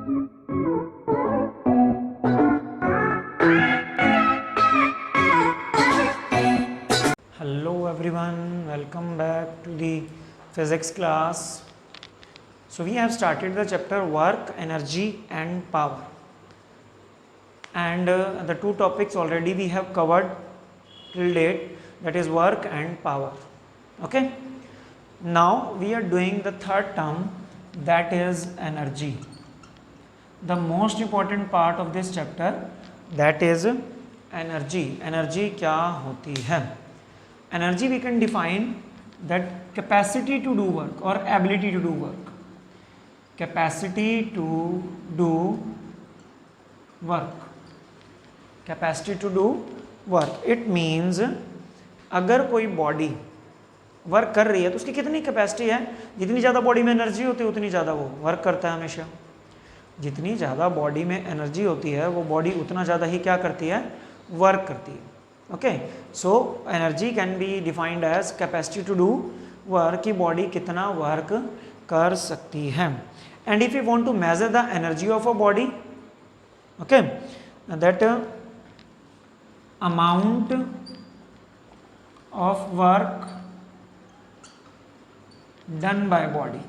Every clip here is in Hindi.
Hello everyone, welcome back to the physics class. So we have started the chapter work, energy and power, and the two topics already we have covered till date, that is work and power. Okay, now we are doing the third term, that is energy, the most important part of this chapter, that is energy. Energy क्या होती है? Energy we can define that capacity to do work or ability to do work. Capacity to do work. Capacity to do work. It means अगर कोई बॉडी वर्क कर रही है तो उसकी कितनी कैपेसिटी है, जितनी ज़्यादा बॉडी में एनर्जी होती है उतनी ज़्यादा वो वर्क करता है हमेशा। जितनी ज़्यादा बॉडी में एनर्जी होती है वो बॉडी उतना ज़्यादा ही क्या करती है, वर्क करती है। Okay, so energy can be defined as capacity to do work, की बॉडी कितना वर्क कर सकती है। And if you want to measure the energy of a body, okay, that amount of work done by body.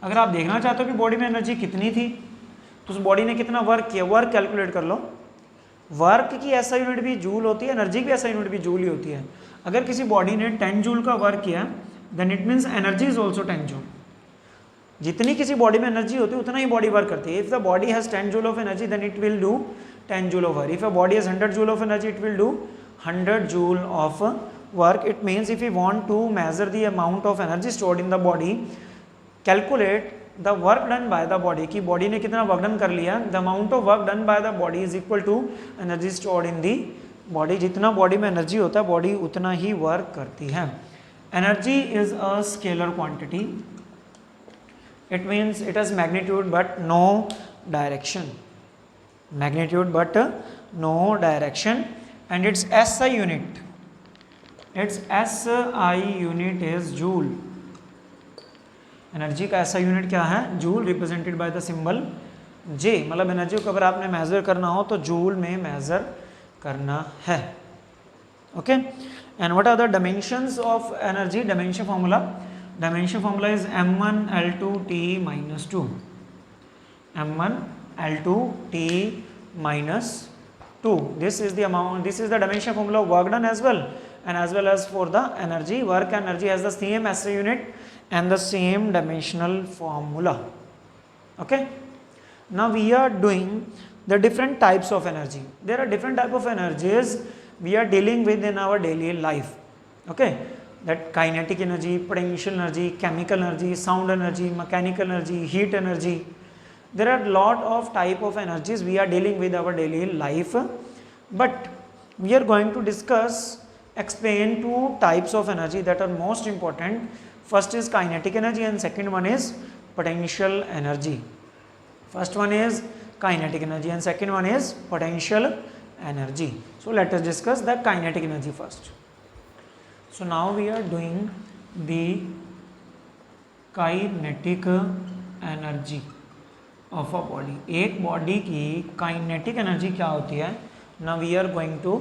अगर आप देखना चाहते हो कि बॉडी में एनर्जी कितनी थी तो उस बॉडी ने कितना वर्क किया, वर्क कैलकुलेट कर लो। वर्क की ऐसा यूनिट भी जूल होती है, एनर्जी की ऐसा यूनिट भी जूल ही होती है। अगर किसी बॉडी ने 10 जूल का वर्क किया then it means energy is also 10 joule. जितनी किसी बॉडी में एनर्जी होती है उतना ही बॉडी वर्क करती है। If the body has 10 joule of energy then it will do 10 joule of work. If a body has 100 joule of energy it will do 100 joule of work. It means if you want to measure the amount of energy stored in the body, calculate the work done by the body, की बॉडी ने कितना वर्क डन कर लिया। The amount of work done by the body is equal to energy stored in the body. जितना बॉडी में एनर्जी होता है बॉडी उतना ही वर्क करती है। Energy is a scalar quantity, it means it has magnitude but no direction, magnitude but no direction, and its SI unit, its SI unit is joule. Energy का ऐसा यूनिट क्या है, joule, represented by the symbol J। मतलब एनर्जी को अगर आपने मेजर करना हो तो जूल में मेजर करना है। Okay, and what are the dimensions of energy? Dimension formula, dimension formula is m1l2t - 2, m1l2t - 2। This is the amount, this is the dimension formula of work done as well as for the energy. Work and energy has the same SI unit and the same dimensional formula. Okay, now we are doing the different types of energy. There are different type of energies we are dealing with in our daily life. Okay, that kinetic energy, potential energy, chemical energy, sound energy, mechanical energy, heat energy. There are lot of type of energies we are dealing with our daily life, but we are going to discuss, explain two types of energy that are most important. First is kinetic energy and second one is potential energy. First one is kinetic energy and second one is potential energy. So let us discuss the kinetic energy first. So now we are doing the kinetic energy of a body. एक body की kinetic energy क्या होती है? Now we are going to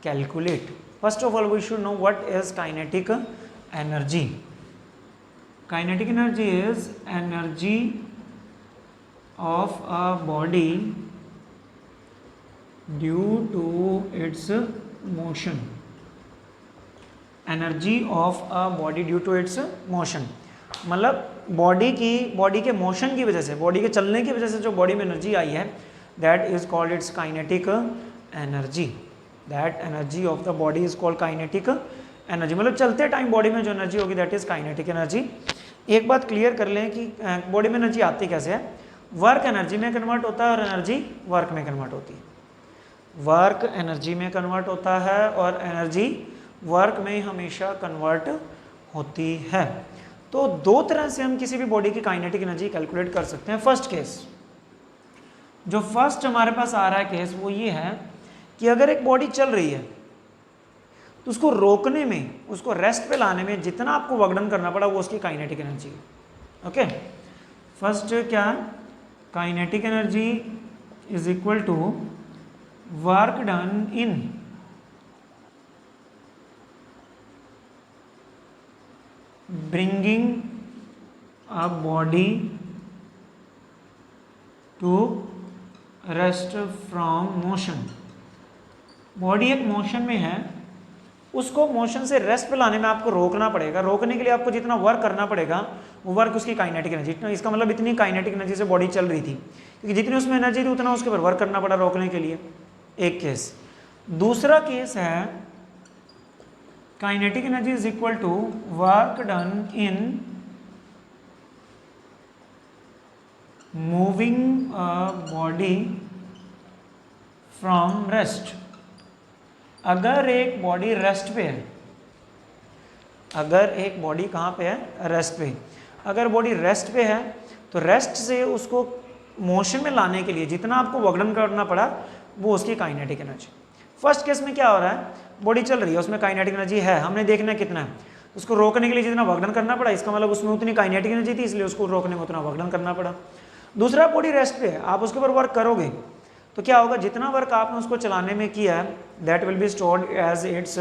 calculate. First of all we should know what is kinetic energy. Kinetic energy is energy of a body due to its motion. Energy of a body due to its motion, मतलब बॉडी के मोशन की वजह से, बॉडी के चलने की वजह से जो बॉडी में एनर्जी आई है, that is called its kinetic energy. That energy of the body is called kinetic energy. मतलब चलते टाइम बॉडी में जो एनर्जी होगी दैट इज काइनेटिक एनर्जी। एक बात क्लियर कर लें कि बॉडी में एनर्जी आती कैसे है। वर्क एनर्जी में कन्वर्ट होता है और एनर्जी वर्क में कन्वर्ट होती है। वर्क एनर्जी में कन्वर्ट होता है और एनर्जी वर्क में हमेशा कन्वर्ट होती है। तो दो तरह से हम किसी भी बॉडी की काइनेटिक एनर्जी कैलकुलेट कर सकते हैं। फर्स्ट केस, जो फर्स्ट हमारे पास आ रहा है केस, वो ये है कि अगर एक बॉडी चल रही है तो उसको रोकने में, उसको रेस्ट पे लाने में जितना आपको वर्क डन करना पड़ा वो उसकी काइनेटिक एनर्जी है। ओके, फर्स्ट क्या, kinetic energy is equal to work done in bringing a body to rest from motion. Body एक मोशन में है, उसको मोशन से रेस्ट पे लाने में आपको रोकना पड़ेगा। रोकने के लिए आपको जितना वर्क करना पड़ेगा वो वर्क उसकी काइनेटिक एनर्जी, इसका मतलब इतनी काइनेटिक एनर्जी से बॉडी चल रही थी, क्योंकि जितनी उसमें एनर्जी थी उतना उसके ऊपर वर्क करना पड़ा रोकने के लिए। एक केस। दूसरा केस है kinetic energy is equal to work done in moving a body from rest. अगर एक बॉडी रेस्ट पे है, अगर एक बॉडी कहाँ पे है, रेस्ट पे, अगर बॉडी रेस्ट पे है तो रेस्ट से उसको मोशन में लाने के लिए जितना आपको वर्क डन करना पड़ा वो उसकी काइनेटिक एनर्जी। फर्स्ट केस में क्या हो रहा है, बॉडी चल रही है, उसमें काइनेटिक एनर्जी है, हमने देखना है कितना है, उसको रोकने के लिए जितना वर्क डन करना पड़ा, इसका मतलब उसमें उतनी काइनेटिक एनर्जी थी, इसलिए उसको रोकने में उतना वर्क डन करना पड़ा। दूसरा, बॉडी रेस्ट पे है, आप उसके ऊपर वर्क करोगे तो क्या होगा, जितना वर्क आपने उसको चलाने में किया है that will be stored as its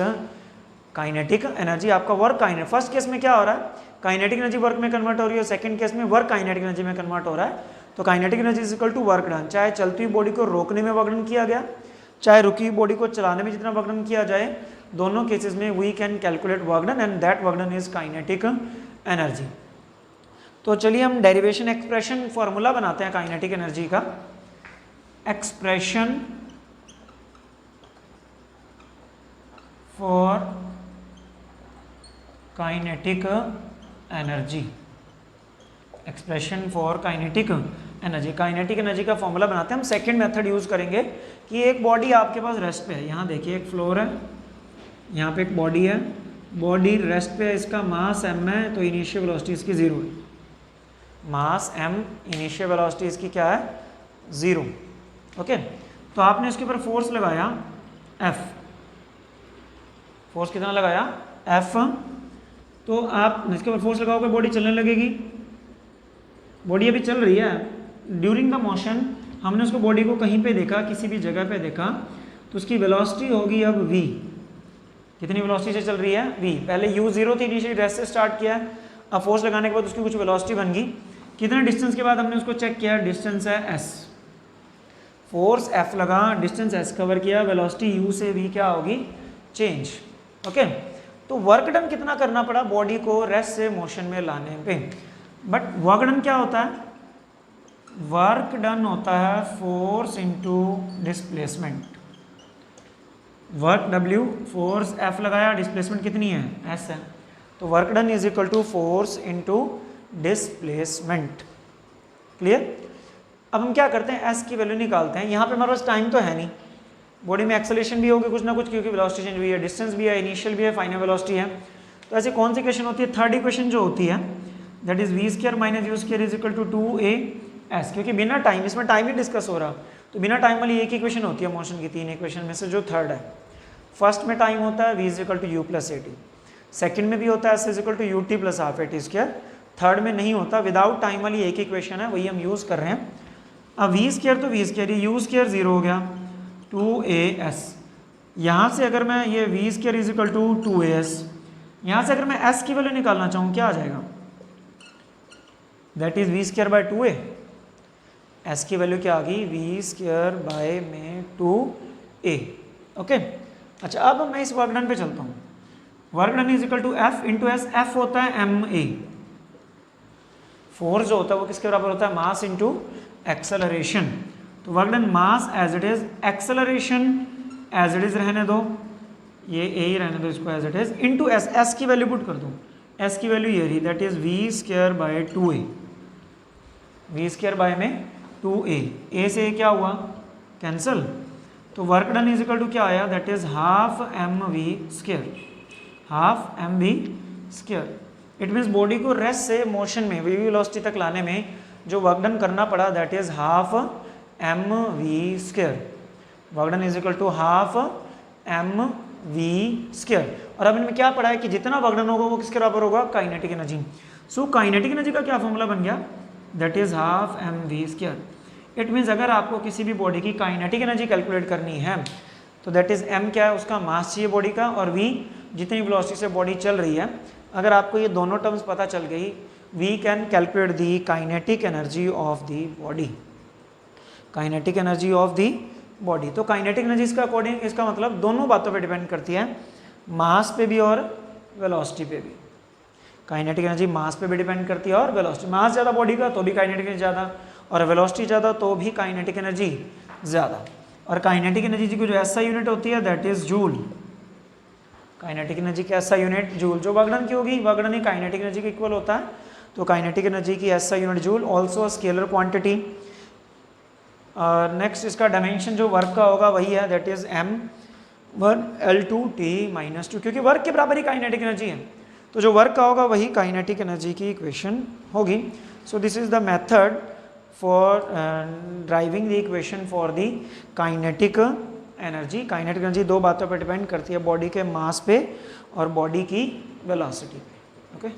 kinetic energy. आपका वर्क काइनेटिक, फर्स्ट केस में क्या हो रहा है, काइनेटिक एनर्जी वर्क में कन्वर्ट हो रही है, सेकंड केस में वर्क काइनेटिक एनर्जी में कन्वर्ट हो रहा है। तो kinetic energy is equal to work done, चाहे चलती हुई बॉडी को रोकने में वर्क डन किया गया, चाहे रुकी हुई बॉडी को चलाने में जितना वर्क डन किया जाए, दोनों केसेस में we can calculate work done and that work done is kinetic energy. तो चलिए हम डेरिवेशन एक्सप्रेशन फॉर्मूला बनाते हैं काइनेटिक एनर्जी का। Expression for kinetic energy, expression for kinetic energy. Kinetic energy का फॉर्मूला बनाते हैं हम। सेकंड मेथड यूज करेंगे कि एक बॉडी आपके पास रेस्ट पे है, यहाँ देखिए एक फ्लोर है, यहाँ पे एक बॉडी है, बॉडी रेस्ट पे है, इसका मास m है, तो इनिशियल वेलोसिटी इसकी 0 है, मास m, इनिशियल वेलोसिटी इसकी क्या है, 0। ओके, तो आपने इसके ऊपर फोर्स लगाया F, फोर्स कितना लगाया F, तो आप इसके ऊपर फोर्स लगाओगे बॉडी चलने लगेगी, बॉडी अभी चल रही है। ड्यूरिंग द मोशन हमने उसको बॉडी को कहीं पे देखा, किसी भी जगह पे देखा, तो उसकी वेलोसिटी होगी अब v, कितनी वेलोसिटी से चल रही है v, पहले u 0 थी, इनिशियली रेस्ट से स्टार्ट किया, अब फोर्स लगाने के बाद उसकी कुछ वेलोसिटी बन गई, कितने डिस्टेंस के बाद हमने उसको चेक किया, डिस्टेंस है s, फोर्स F लगा, डिस्टेंस s कवर किया, वेलोसिटी u से v क्या होगी, चेंज। ओके, तो वर्क डन कितना करना पड़ा बॉडी को रेस्ट से मोशन में लाने पे। बट वर्क डन क्या होता है, वर्क डन होता है force into displacement. Work W, force F लगाया, डिस्प्लेसमेंट कितनी है, S है, तो work done is equal to force into displacement. Clear. अब हम क्या करते हैं, S की वैल्यू निकालते हैं। यहाँ पे हमारे पास टाइम तो है नहीं, बॉडी में एक्सेलरेशन भी होगी कुछ ना कुछ, क्योंकि वेलोसिटी चेंज हुई है, डिस्टेंस भी है, इनिशियल भी है, फाइनल वेलोसिटी है। तो ऐसे कौन सी इक्वेशन होती है, थर्ड इक्वेशन जो होती है that is v square minus u square is equal to 2as, क्योंकि बिना टाइम, इसमें टाइम ही डिस्कस हो रहा, तो बिना टाइम वाली एक इक्वेशन होती है मोशन की, तीन इक्वेशन में से जो थर्ड है। फर्स्ट में टाइम होता है v is equal to u plus at, second में भी होता है s is equal to ut plus half at square, third में नहीं होता, विदाउट टाइम वाली एक इक्वेशन है, वही हम यूज़ कर रहे हैं। अब v स्क्वायर तो v स्क्वायर, ये u स्क्वायर 0 हो गया, 2as, यहाँ से अगर मैं ये v square is equal to 2as, यहाँ से अगर मैं s की वैल्यू निकालना चाहूँ क्या आ जाएगा, that is v square by 2a, s की वैल्यू क्या आ गई, v स्क्वायर बाय में 2a। ओके, अच्छा अब मैं इस वर्क डन पे चलता हूँ। Work done is equal to f into S, f होता है ma, फोर्स जो होता है वो किसके बराबर होता है, मास इंटू एक्सेलरेशन। तो work done mass as it is, acceleration as it is रहने दो, ये ए ही रहने दो इसको as it is, into S, S की वैल्यू पुट कर दो, एस की वैल्यू ये रही, that is v square by 2a, v square by में 2a, a से क्या हुआ, कैंसल, तो work done is equal to क्या आया, that is half mv square, half mv square. It means body को रेस्ट से मोशन में वी वेलोसिटी तक लाने में जो वर्क डन करना पड़ा that is half mv square, work done is equal to half mv square. और अब इनमें क्या पढ़ा है कि जितना वर्क डन होगा वो किसके बराबर होगा, kinetic energy. So kinetic energy का क्या फॉर्मूला बन गया, that is half mv square. It means अगर आपको किसी भी बॉडी की काइनेटिक एनर्जी कैलकुलेट करनी है तो दैट इज m क्या है, उसका मास चाहिए बॉडी का, और v जितनी वेलोसिटी से बॉडी चल रही है। अगर आपको ये दोनों टर्म्स पता चल गई, we can calculate the kinetic energy of the body, kinetic energy of the body. तो काइनेटिक एनर्जी इसका अकॉर्डिंग, इसका मतलब दोनों बातों पे डिपेंड करती है, मास पे भी और वेलोसिटी पे भी। काइनेटिक एनर्जी मास पे भी डिपेंड करती है और वेलोसिटी, मास ज़्यादा बॉडी का तो भी काइनेटिक एनर्जी ज़्यादा, और वेलोसिटी ज़्यादा तो भी काइनेटिक एनर्जी ज़्यादा। और काइनेटिक एनर्जी की जो ऐसा यूनिट होती है that is joule. Kinetic energy की ऐसा यूनिट जूल, जो वर्कडन की होगी, वर्कडन ही काइनेटिक एनर्जी के इक्वल होता है, तो काइनेटिक एनर्जी की ऐसा unit joule, also scalar quantity. Next इसका डायमेंशन जो वर्क का होगा वही है, दैट इज m1L2T-2, क्योंकि वर्क के बराबर ही काइनेटिक एनर्जी है, तो जो वर्क का होगा वही काइनेटिक एनर्जी की इक्वेशन होगी। So this is the method for driving the equation for the kinetic energy. Kinetic energy दो बातों पर डिपेंड करती है, बॉडी के मास पे और बॉडी की वेलोसिटी पे। Okay,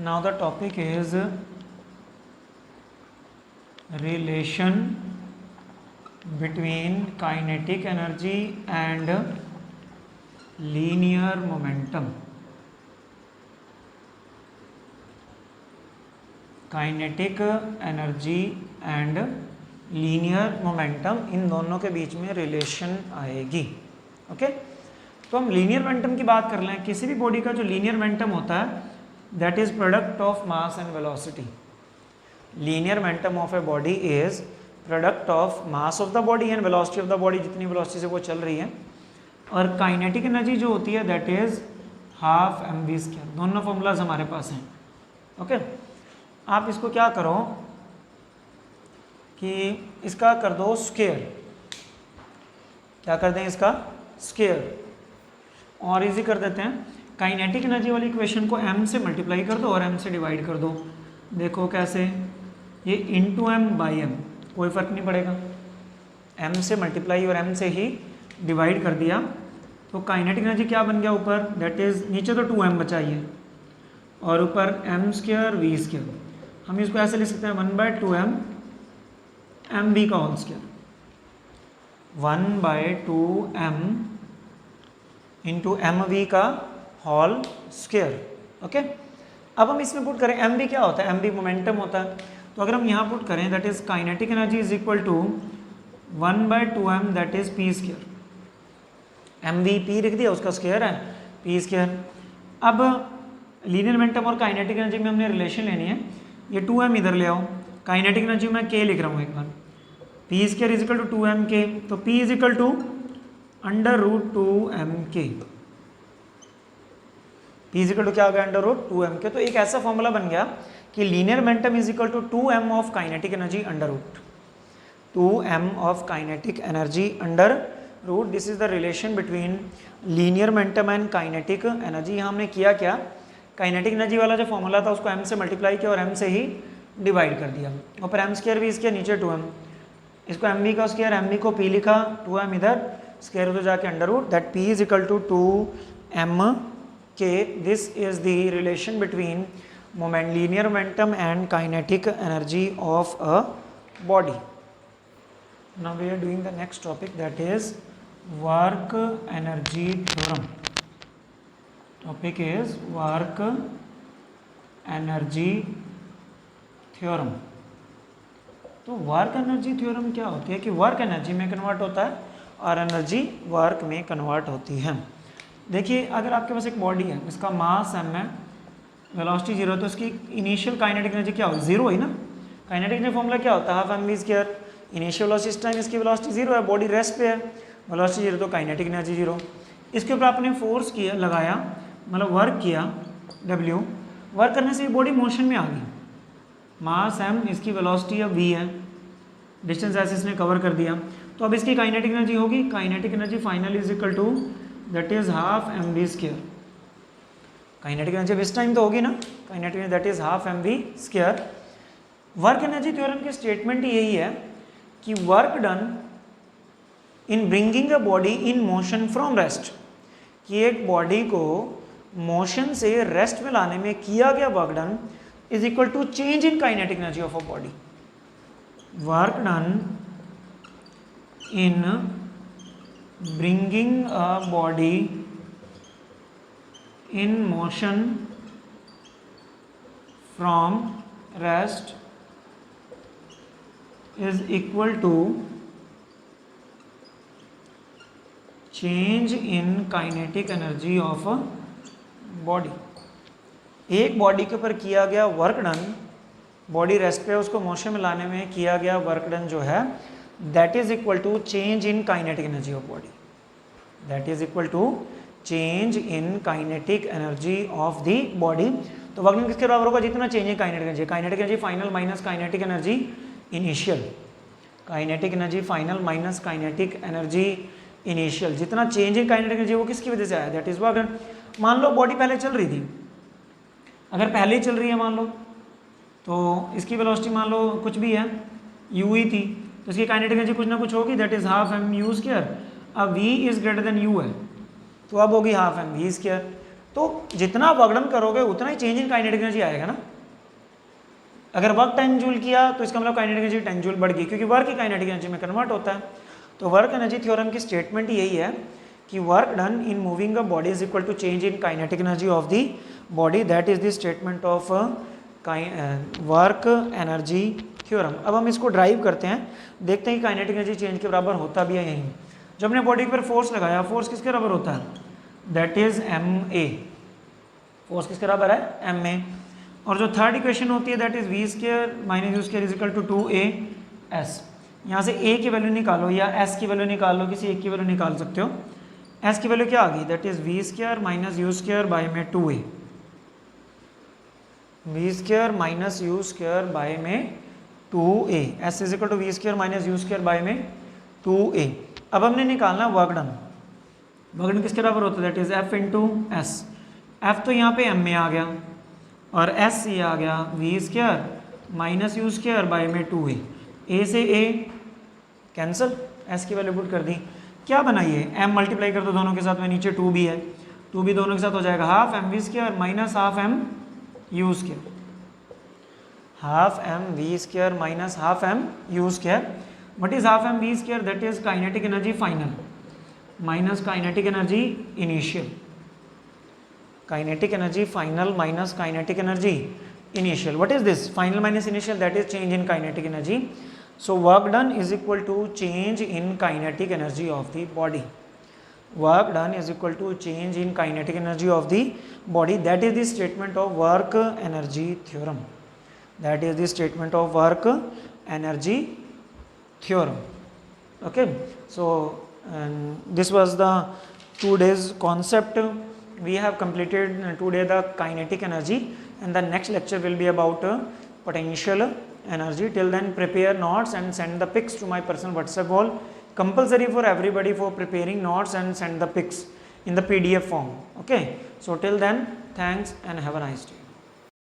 now the topic is relation between kinetic energy and linear momentum। Kinetic energy and linear momentum, इन दोनों के बीच में रिलेशन आएगी। ओके, तो हम लीनियर मोमेंटम की बात कर लें। किसी भी बॉडी का जो लीनियर मोमेंटम होता है that is product of mass and velocity. Linear momentum of a body is product of mass of the body and velocity of the body, जितनी वेलोसिटी से वो चल रही है। और काइनेटिक एनर्जी जो होती है दैट इज हाफ mv²। दोनों फॉर्मूलाज हमारे पास हैं। ओके, आप इसको क्या करो कि इसका कर दो स्क्वायर, क्या कर दें इसका स्क्वायर, और इजी कर देते हैं। काइनेटिक एनर्जी वाली इक्वेशन को m से मल्टीप्लाई कर दो और m से डिवाइड कर दो। देखो कैसे, ये इंटू m बाई m, कोई फ़र्क नहीं पड़ेगा, m से मल्टीप्लाई और m से ही डिवाइड कर दिया, तो काइनेटिक एनर्जी क्या बन गया ऊपर, दैट इज़, नीचे तो 2m बचा ही है और ऊपर m² v²। हम इसको ऐसे लिख सकते हैं 1/2m mv का whole square, 1/2m into mv का होल स्क्वायर। ओके, अब हम इसमें पुट करें, mv क्या होता है, mv मोमेंटम होता है, तो अगर हम यहाँ पुट करें that is kinetic energy is equal to 1/2m that is p²। mv p लिख दिया, उसका स्क्वायर है p²। अब लीनियर मोमेंटम और काइनेटिक एनर्जी में हमने रिलेशन लेनी है, ये 2m इधर ले आओ, काइनेटिक एनर्जी में k लिख रहा हूँ एक बार, p² is equal to 2mk, तो p is equal to √2mk, p is equal to क्या हो गया, √2mk। तो एक ऐसा फॉर्मूला बन गया कि linear momentum is equal to 2m of kinetic energy under root. This is the relation between linear momentum and kinetic energy. यहाँ हमने किया क्या, काइनेटिक एनर्जी वाला जो फॉर्मूला था उसको m से मल्टीप्लाई किया और m से ही डिवाइड कर दिया, और फिर m² भी इसके नीचे 2m, इसको mv का स्क्वायर, mv को p लिखा, 2m इधर, स्क्वायर उधर जाके under root, that p is equal to 2mk। This is the relation between linear momentum and kinetic energy of a body. Now we are doing the next topic, that is work energy theorem. Topic is work energy theorem. तो वर्क एनर्जी थ्योरम क्या होती है कि वर्क एनर्जी में कन्वर्ट होता है और एनर्जी वर्क में कन्वर्ट होती है। देखिए, अगर आपके पास एक बॉडी है जिसका मास m है, वेलोसिटी 0 है, तो इसकी इनिशियल काइनेटिक एनर्जी क्या होगी, 0 ही ना। काइनेटिक एनर्जी फॉर्मूला क्या होता है, हाफ mv²। इनिशियल वेलोसिटी इस टाइम इसकी वेलोसिटी 0 है, बॉडी रेस्ट पे है, वेलोसिटी 0 तो काइनेटिक एनर्जी 0। इसके ऊपर आपने फोर्स किया, लगाया, मतलब वर्क किया w, वर्क करने से बॉडी मोशन में आ गई, मास m, इसकी वेलोसिटी अब v है, डिस्टेंस ऐसे इसने कवर कर दिया, तो अब इसकी काइनेटिक एनर्जी होगी, kinetic energy final is equal to that is half mv²। Kinetic energy इस टाइम तो होगी ना, kinetic energy that is half mv²। Work energy theorem की स्टेटमेंट यही है कि work done in bringing a body in motion from rest, कि एक बॉडी को मोशन से रेस्ट में लाने में किया गया work done is equal to change in kinetic energy of a body. work done in bringing a body in motion from rest is equal to change in kinetic energy of a body. एक बॉडी के ऊपर किया गया वर्क डन, बॉडी रेस्ट पे उसको मोशन में लाने में किया गया वर्क डन जो है, that is equal to change in kinetic energy of body. That is equal to change in kinetic energy of the body. तो वर्क डन किसके बराबर होगा? जितना change in kinetic energy. Kinetic energy final minus kinetic energy initial. Kinetic energy final minus kinetic energy initial. जितना चेंज इन काइनेटिक एनर्जी वो किसकी वजह से आया? That is work done. मान लो बॉडी पहले चल रही थी, अगर पहले ही चल रही है मान लो, तो इसकी वेलोसिटी मान लो कुछ भी है u ही थी, तो इसकी काइनेटिक एनर्जी कुछ ना कुछ होगी, that is half m u square. अब v is greater than u है, तो अब होगी हाफ एम वी स्क्वायर. तो जितना वर्क डन करोगे उतना ही चेंज इन काइनेटिक एनर्जी आएगा ना. अगर वर्क 10 जूल किया तो इसका मतलब काइनेटिक एनर्जी 10 जूल बढ़ गई, क्योंकि वर्क ही काइनेटिक एनर्जी में कन्वर्ट होता है. तो वर्क एनर्जी थ्योरम की स्टेटमेंट यही है कि work done in moving a body is equal to change in kinetic energy of the body. That is the statement of work energy theorem. अब हम इसको ड्राइव करते हैं, देखते हैं कि काइनेटिक एनर्जी चेंज के बराबर होता भी है यहीं. जब हमने बॉडी पर फोर्स लगाया, फोर्स किसके बराबर होता है? That is m a. Force किसके बराबर है? M a. और जो थर्ड इक्वेशन होती है that is v square minus u square is equal to 2a s. यहाँ से a की वैल्यू निकालो या s की वैल्यू निकालो, किसी एक की वैल्यू निकाल सकते हो. s की वैल्यू क्या आ गई? That is v square minus u square by में 2a. V square minus u square by में 2a. s is equal to v square minus u square by में 2a. अब हमने निकालना वर्क डन. वर्क डन किसके बराबर होता है? That is f into S. f तो यहाँ पे m में आ गया और s ये आ गया v square minus u square by में 2a. a से a कैंसिल, s की वैल्यू पुट कर दी. क्या बनाइए? m मल्टीप्लाई कर दो दोनों के साथ में, नीचे 2 भी है, 2 भी दोनों के साथ हो जाएगा half m v square minus half m u square. Half m v square minus half m u square. What is half m v square? That is kinetic energy final minus kinetic energy initial. Kinetic energy final minus kinetic energy initial. What is this? Final minus initial, that is change in kinetic energy. So work done is equal to change in kinetic energy of the body. Work done is equal to change in kinetic energy of the body. That is the statement of work energy theorem. That is the statement of work energy theorem. Okay. So this was the 2 days concept. We have completed today the kinetic energy, and the next lecture will be about potential energy. Till then, prepare notes and send the pics to my personal WhatsApp wall. Compulsory for everybody for preparing notes and send the pics in the PDF form. Okay. So till then, thanks and have a nice day.